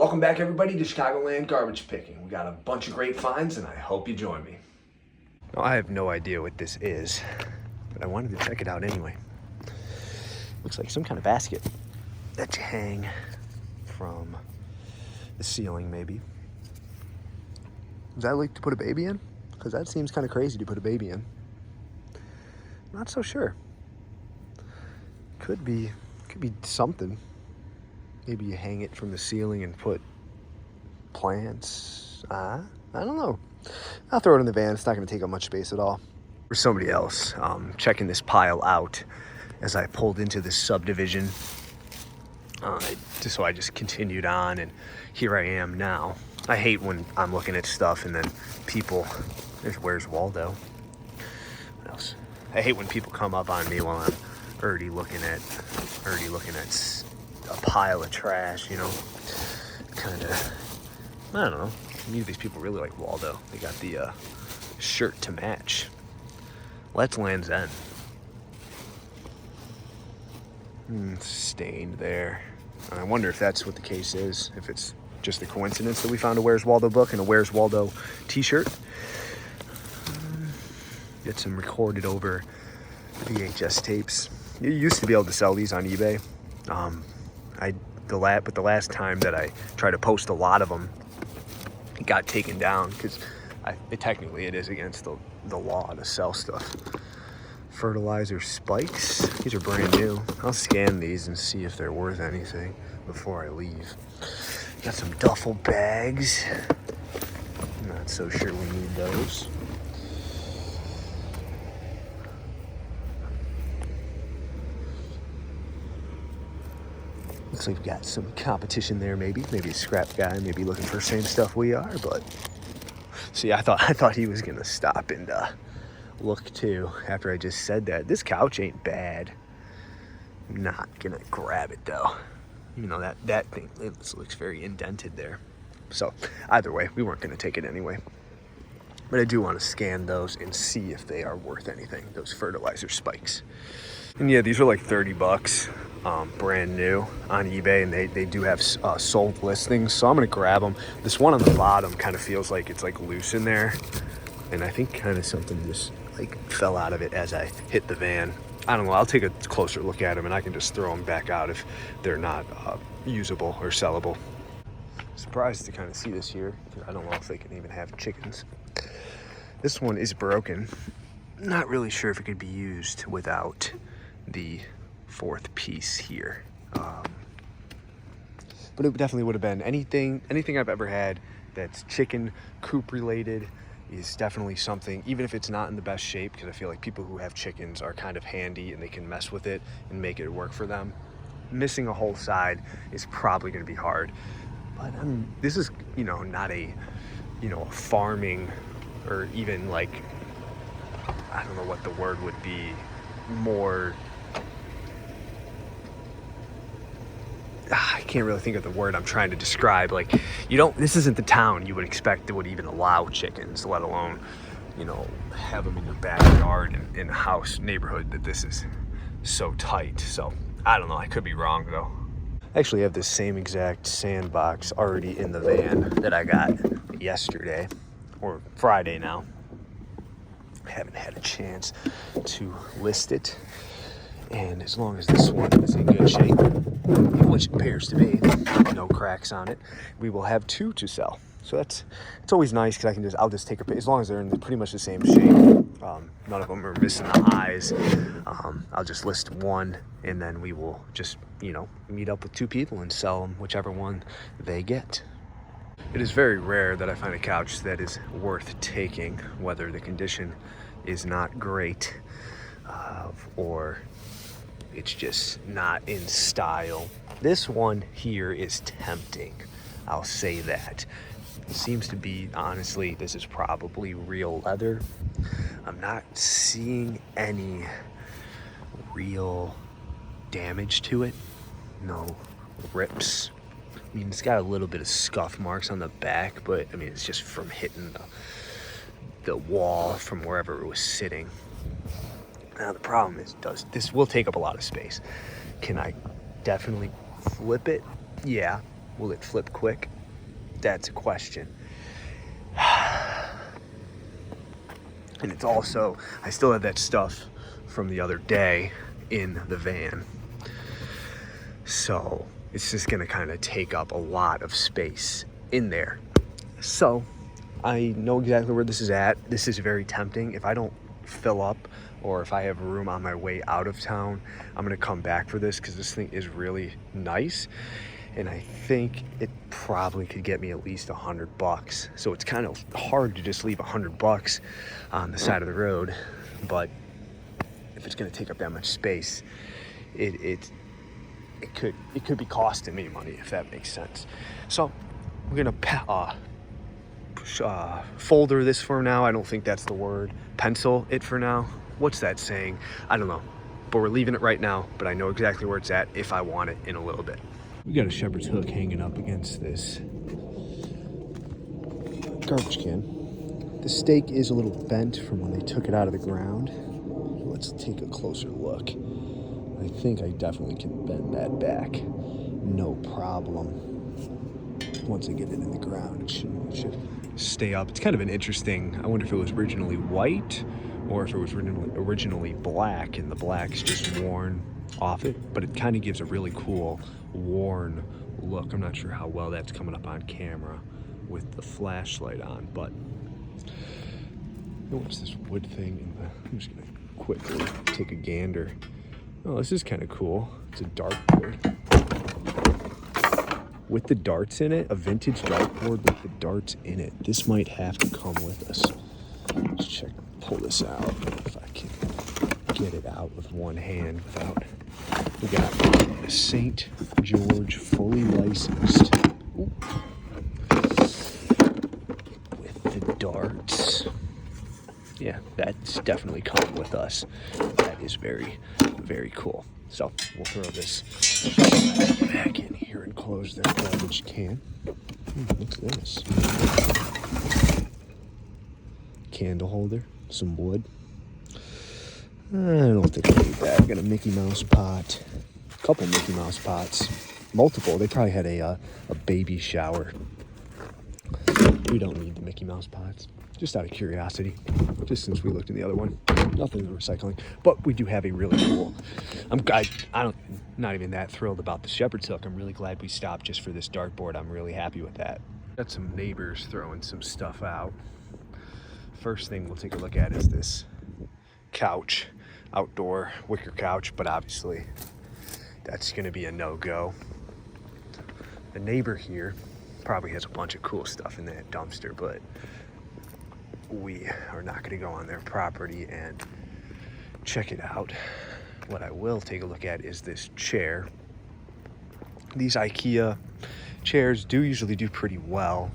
Welcome back, everybody, to Chicagoland Garbage Picking. We got a bunch of great finds, and I hope you join me. Now, I have no idea what this is, but I wanted to check it out anyway. Looks like some kind of basket that you hang from the ceiling, maybe. Is that like to put a baby in? Because that seems kind of crazy to put a baby in. Not so sure. Could be something. Maybe you hang it from the ceiling and put plants. I don't know. I'll throw it in the van. It's not going to take up much space at all. For somebody else checking this pile out as I pulled into this subdivision. So I just continued on, and here I am now. I hate when I'm looking at stuff and then people, where's Waldo? What else? I hate when people come up on me while I'm already looking at a pile of trash, you know. Kind of, I don't know. Maybe these people really like Waldo. They got the shirt to match. Let's Land's End. Stained there. And I wonder if that's what the case is. If it's just a coincidence that we found a Where's Waldo book and a Where's Waldo t-shirt. Get some recorded over VHS tapes. You used to be able to sell these on eBay. But the last time that I tried to post a lot of them, it got taken down because technically it is against the law to sell stuff. Fertilizer spikes. These are brand new. I'll scan these and see if they're worth anything before I leave. Got some duffel bags. Not so sure we need those. Looks like we've got some competition there, maybe a scrap guy, maybe looking for the same stuff we are. But see, I thought he was gonna stop and look too. After I just said that, this couch ain't bad. I'm not gonna grab it though. You know that thing looks very indented there. So either way, we weren't gonna take it anyway. But I do want to scan those and see if they are worth anything. Those fertilizer spikes. And yeah, these are like $30. Brand new on eBay, and they do have sold listings, so I'm gonna grab them. This one on the bottom kind of feels like it's like loose in there, and I think kind of something just like fell out of it as I hit the van. I don't know, I'll take a closer look at them and I can just throw them back out if they're not usable or sellable. Surprised to kind of see this here. I don't know if they can even have chickens. This one is broken. Not really sure if it could be used without the fourth piece here, but it definitely would have been anything I've ever had that's chicken coop related is definitely something, even if it's not in the best shape, because I feel like people who have chickens are kind of handy and they can mess with it and make it work for them. Missing a whole side is probably going to be hard, but this is, you know, not a, you know, a farming or even like, I don't know what the word would be, more, I can't really think of the word I'm trying to describe. Like, this isn't the town you would expect that would even allow chickens, let alone, you know, have them in your backyard and in a house neighborhood that this is so tight. So I don't know, I could be wrong though. I actually have this same exact sandbox already in the van that I got yesterday, or Friday now. I haven't had a chance to list it. And as long as this one is in good shape, which it appears to be, no cracks on it, we will have two to sell. So it's always nice because I'll just take as long as they're in pretty much the same shape. None of them are missing the eyes. I'll just list one, and then we will just, you know, meet up with two people and sell them whichever one they get. It is very rare that I find a couch that is worth taking, whether the condition is not great or it's just not in style. This one here is tempting, I'll say that. It seems to be, honestly, this is probably real leather. I'm not seeing any real damage to it. No rips. I mean, it's got a little bit of scuff marks on the back, but I mean, it's just from hitting the wall from wherever it was sitting. Now the problem is, this will take up a lot of space. Can I definitely flip it? Yeah. Will it flip quick? That's a question. And it's also, I still have that stuff from the other day in the van. So it's just gonna kind of take up a lot of space in there. So I know exactly where this is at. This is very tempting. If I don't fill up or if I have room on my way out of town, I'm gonna come back for this because this thing is really nice. And I think it probably could get me at least $100. So it's kind of hard to just leave $100 on the side of the road. But if it's gonna take up that much space, it could be costing me money, if that makes sense. So we're gonna folder this for now. I don't think that's the word. Pencil it for now. What's that saying? I don't know. But we're leaving it right now, but I know exactly where it's at if I want it in a little bit. We got a shepherd's hook hanging up against this garbage can. The stake is a little bent from when they took it out of the ground. Let's take a closer look. I think I definitely can bend that back. No problem. Once I get it in the ground, it should stay up. It's kind of an interesting, I wonder if it was originally white or if it was originally black and the black's just worn off it, but it kind of gives a really cool worn look. I'm not sure how well that's coming up on camera with the flashlight on, but what's this wood thing? I'm just gonna quickly take a gander. Oh, this is kind of cool. It's a dartboard with the darts in it, a vintage dartboard with the darts in it. This might have to come with us. Let's check, pull this out if I can get it out with one hand without. We got a St. George fully licensed. Ooh. With the darts. Yeah, that's definitely coming with us. That is very, very cool. So we'll throw this back in here and close that garbage can. What's this? Candle holder, some wood. I don't think I need that. I got a Mickey Mouse pot, a couple Mickey Mouse pots, multiple. They probably had a baby shower. We don't need the Mickey Mouse pots. Just out of curiosity, just since we looked in the other one, nothing recycling, but we do have a really cool, not even that thrilled about the shepherd's hook. I'm really glad we stopped just for this dartboard. I'm really happy with that. Got some neighbors throwing some stuff out. First thing we'll take a look at is this couch, outdoor wicker couch, but obviously that's gonna be a no-go. The neighbor here probably has a bunch of cool stuff in that dumpster, but we are not going to go on their property and check it out. What I will take a look at is this chair. These IKEA chairs usually do pretty well.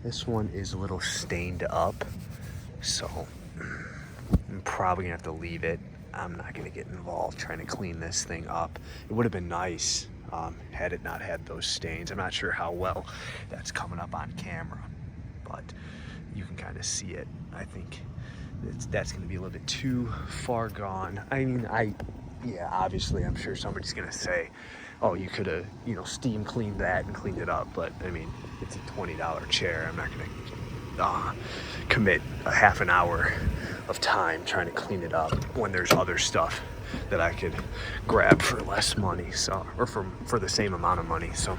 This one is a little stained up, so I'm probably gonna have to leave it. I'm not gonna get involved trying to clean this thing up. It would have been nice had it not had those stains. I'm not sure how well that's coming up on camera, but you can kind of see it. I think that's going to be a little bit too far gone. I mean, yeah, obviously, I'm sure somebody's going to say, oh, you could have, steam cleaned that and cleaned it up. But I mean, it's a $20 chair. I'm not going to commit a half an hour of time trying to clean it up when there's other stuff that I could grab for less money, or for the same amount of money. So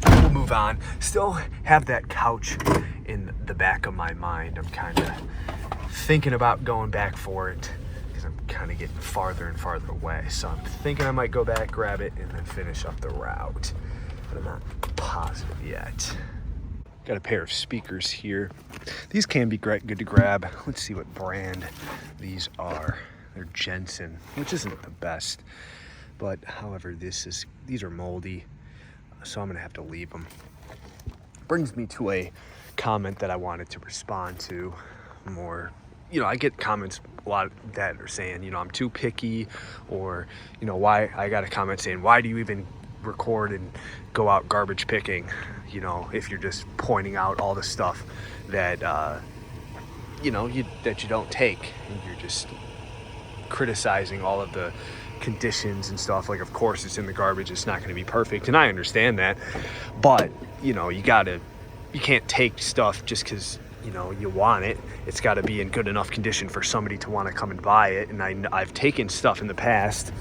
we'll move on. Still have that couch in the back of my mind. I'm kind of thinking about going back for it because I'm kind of getting farther and farther away. So I'm thinking I might go back, grab it, and then finish up the route. But I'm not positive yet. Got a pair of speakers here. These can be good to grab. Let's see what brand these are. They're Jensen, which isn't the best. But however, these are moldy, so I'm gonna have to leave them. Brings me to a comment that I wanted to respond to more. I get comments a lot that are saying, I'm too picky, or, why. I got a comment saying, why do you even record and go out garbage picking, if you're just pointing out all the stuff that, that you don't take, and you're just criticizing all of the conditions and stuff. Like, of course it's in the garbage, it's not going to be perfect, and I understand that, but you gotta you can't take stuff just because, you know, you want it. It's got to be in good enough condition for somebody to want to come and buy it. And I've taken stuff in the past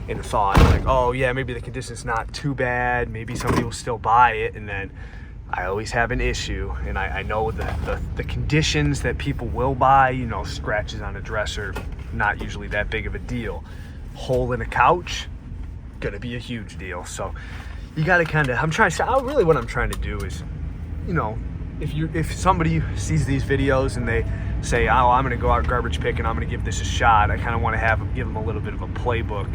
and thought like, oh yeah, maybe the condition's not too bad, maybe somebody will still buy it, and then I always have an issue. And I know the conditions that people will buy, you know, scratches on a dresser, not usually that big of a deal. Hole in a couch, gonna be a huge deal. So you gotta kind of, really what I'm trying to do is, you know, if somebody sees these videos and they say, oh, I'm gonna go out garbage picking, I'm gonna give this a shot, I kind of want to give them a little bit of a playbook,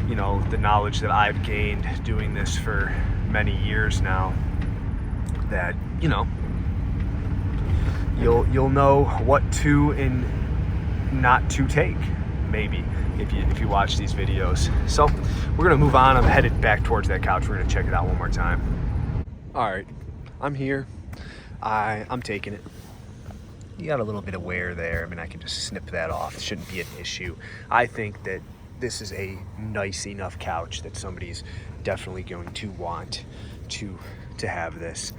you know, the knowledge that I've gained doing this for many years now, that, you know, you'll know what to and not to take, maybe, if you watch these videos. So we're gonna move on. I'm headed back towards that couch. We're gonna check it out one more time. All right, I'm here. I'm taking it. You got a little bit of wear there. I mean, I can just snip that off. It shouldn't be an issue. I think that this is a nice enough couch that somebody's definitely going to want to have this.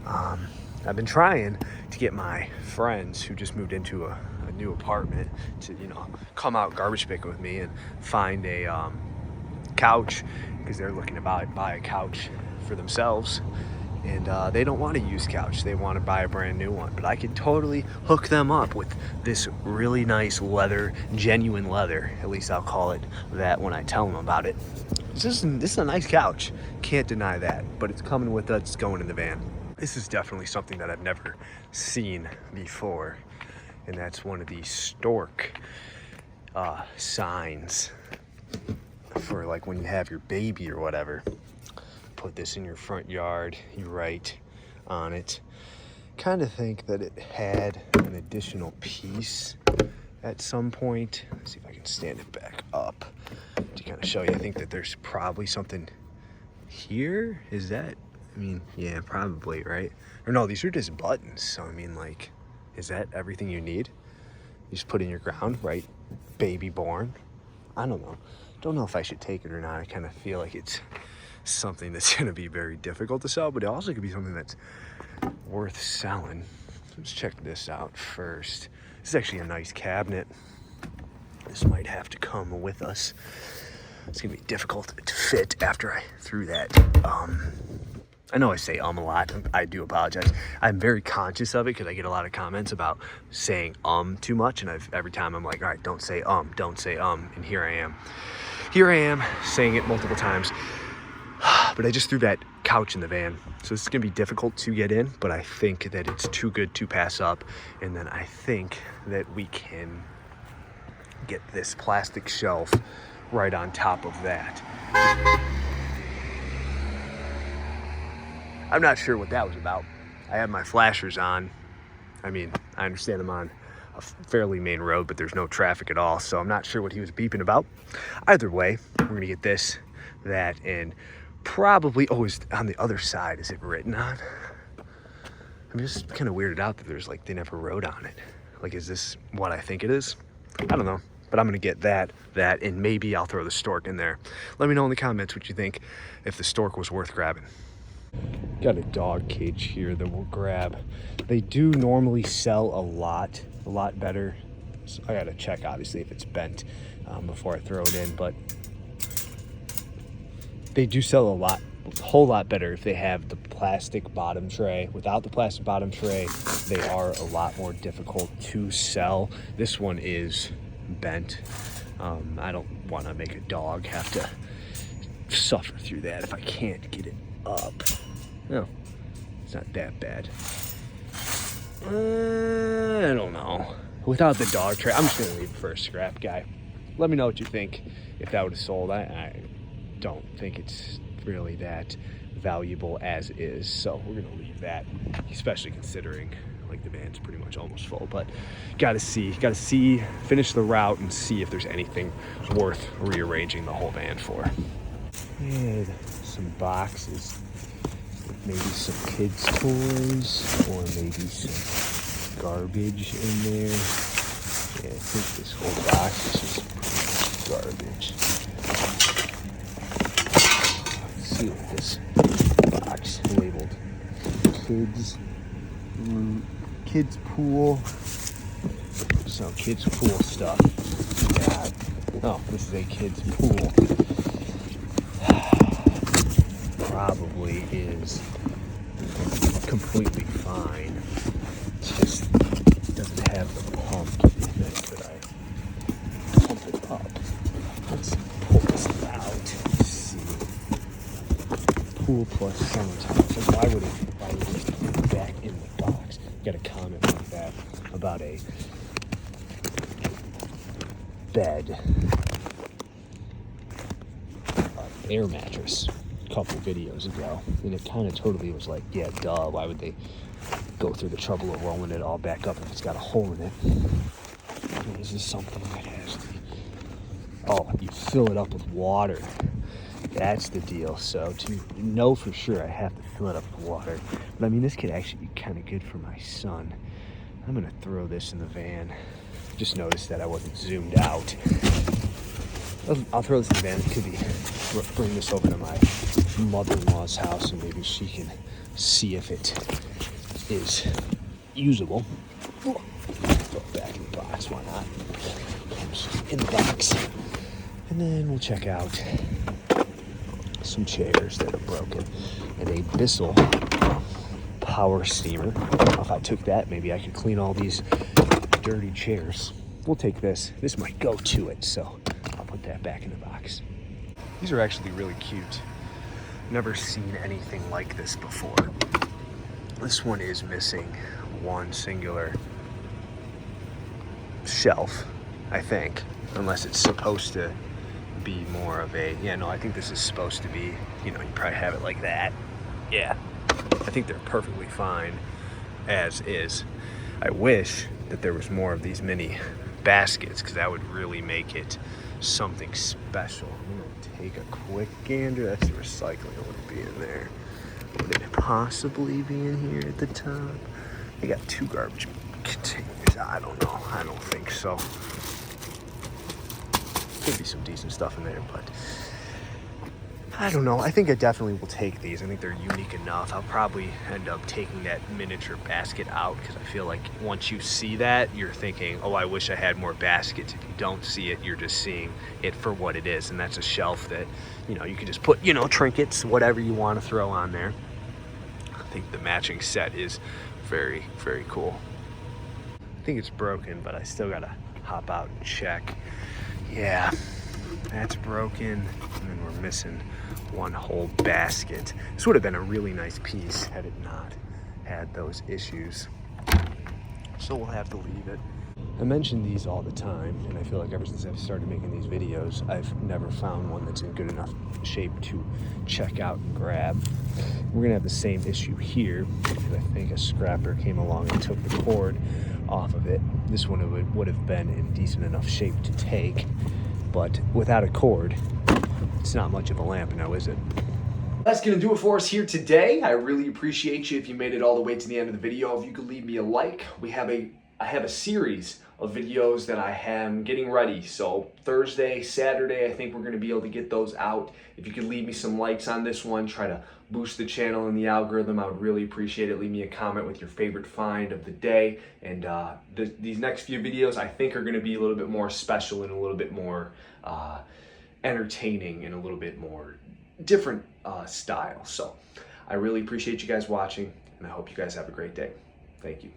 I've been trying to get my friends who just moved into a new apartment to, you know, come out garbage picking with me and find a couch, because they're looking to buy a couch for themselves. And they don't want a used couch. They want to buy a brand new one. But I could totally hook them up with this really nice leather, genuine leather. At least I'll call it that when I tell them about it. This is a nice couch. Can't deny that. But it's coming with us. It's going in the van. This is definitely something that I've never seen before. And that's one of these stork signs for like when you have your baby or whatever. Put this in your front yard, you write on it. Kind of think that it had an additional piece at some point. Let's see if I can stand it back up to kind of show you. I think that there's probably something here. Is that, I mean, yeah, probably, right? Or no, these are just buttons. So I mean, like, is that everything you need? You just put in your ground, right? Baby born. I don't know. Don't know if I should take it or not. I kind of feel like it's something that's going to be very difficult to sell, but it also could be something that's worth selling. Let's check this out first. This is actually a nice cabinet. This might have to come with us. It's going to be difficult to fit after I threw that. I know I say a lot. I do apologize. I'm very conscious of it because I get a lot of comments about saying too much, and every time I'm like, all right, don't say don't say and here I am saying it multiple times. But I just threw that couch in the van, so it's gonna be difficult to get in, but I think that it's too good to pass up. And then I think that we can get this plastic shelf right on top of that. I'm not sure what that was about. I have my flashers on. I mean, I understand I'm on a fairly main road, but there's no traffic at all, so I'm not sure what he was beeping about. Either way, we're gonna get this, that, and probably, is on the other side, is it written on? I'm just kind of weirded out that there's like, they never wrote on it. Like, is this what I think it is? I don't know, but I'm gonna get that, and maybe I'll throw the stork in there. Let me know in the comments what you think, if the stork was worth grabbing. Got a dog cage here that we'll grab. They do normally sell a lot better. So I gotta check, obviously, if it's bent before I throw it in, but they do sell a whole lot better if they have the plastic bottom tray. Without the plastic bottom tray, they are a lot more difficult to sell. This one is bent. I don't want to make a dog have to suffer through that if I can't get it up. No, it's not that bad. I don't know. Without the dog tray, I'm just gonna leave it for a scrap guy. Let me know what you think if that would have sold. I don't think it's really that valuable as is, so we're gonna leave that, especially considering like the van's pretty much almost full. But gotta see, finish the route and see if there's anything worth rearranging the whole van for. And some boxes, maybe some kids' toys, or maybe some garbage in there. Yeah, I think this whole box is just garbage. Let's see what this box labeled kids Kids pool. So kids pool stuff. Yeah. Oh, this is a kids pool. Probably is completely fine. It's just doesn't have the pump. That I pump it up. Let's pull this out. Let's see. Pool plus summertime. So why would it be back in the box? Got a comment like that about a bed, air mattress a couple videos ago, and it kind of totally was like, yeah, duh, why would they go through the trouble of rolling it all back up if it's got a hole in it? And is this something that has the, oh, you fill it up with water. That's the deal. So to know for sure, I have to fill it up with water. But I mean, this could actually be kind of good for my son. I'm gonna throw this in the van. Just noticed that I wasn't zoomed out. I'll throw this in the van. It could be, bring this over to my mother-in-law's house and maybe she can see if it is usable. Throw it back in the box, why not? In the box. And then we'll check out some chairs that are broken and a Bissell power steamer. If I took that, maybe I could clean all these dirty chairs. We'll take this. This might go to it, so I'll put that back in the box. These are actually really cute. Never seen anything like this before. This one is missing one singular shelf, I think, unless it's supposed to be more of a, yeah, no, I think this is supposed to be, you know, you probably have it like that. Yeah, I think they're perfectly fine as is. I wish that there was more of these mini baskets, because that would really make it something special. I'm gonna take a quick gander. That's the recycling. It wouldn't be in there. Would it possibly be in here at the top? I got 2 garbage containers. I don't know. I don't think so. Could be some decent stuff in there, but I don't know. I think I definitely will take these. I think they're unique enough. I'll probably end up taking that miniature basket out, because I feel like once you see that, you're thinking, oh, I wish I had more baskets. If you don't see it, you're just seeing it for what it is. And that's a shelf that, you know, you can just put, you know, trinkets, whatever you want to throw on there. I think the matching set is very, very cool. I think it's broken, but I still gotta hop out and check. Yeah, that's broken, and then we're missing one whole basket. This would have been a really nice piece had it not had those issues. So we'll have to leave it. I mention these all the time, and I feel like ever since I've started making these videos, I've never found one that's in good enough shape to check out and grab. We're gonna have the same issue here, because I think a scrapper came along and took the cord off of it. This one would have been in decent enough shape to take, but without a cord, it's not much of a lamp now, is it? That's gonna do it for us here today. I really appreciate you if you made it all the way to the end of the video. If you could leave me a like. I have a series of videos that I am getting ready. So Thursday, Saturday, I think we're gonna be able to get those out. If you could leave me some likes on this one, try to boost the channel and the algorithm, I would really appreciate it. Leave me a comment with your favorite find of the day. And these next few videos I think are gonna be a little bit more special and a little bit more entertaining and a little bit more different style. So I really appreciate you guys watching, and I hope you guys have a great day. Thank you.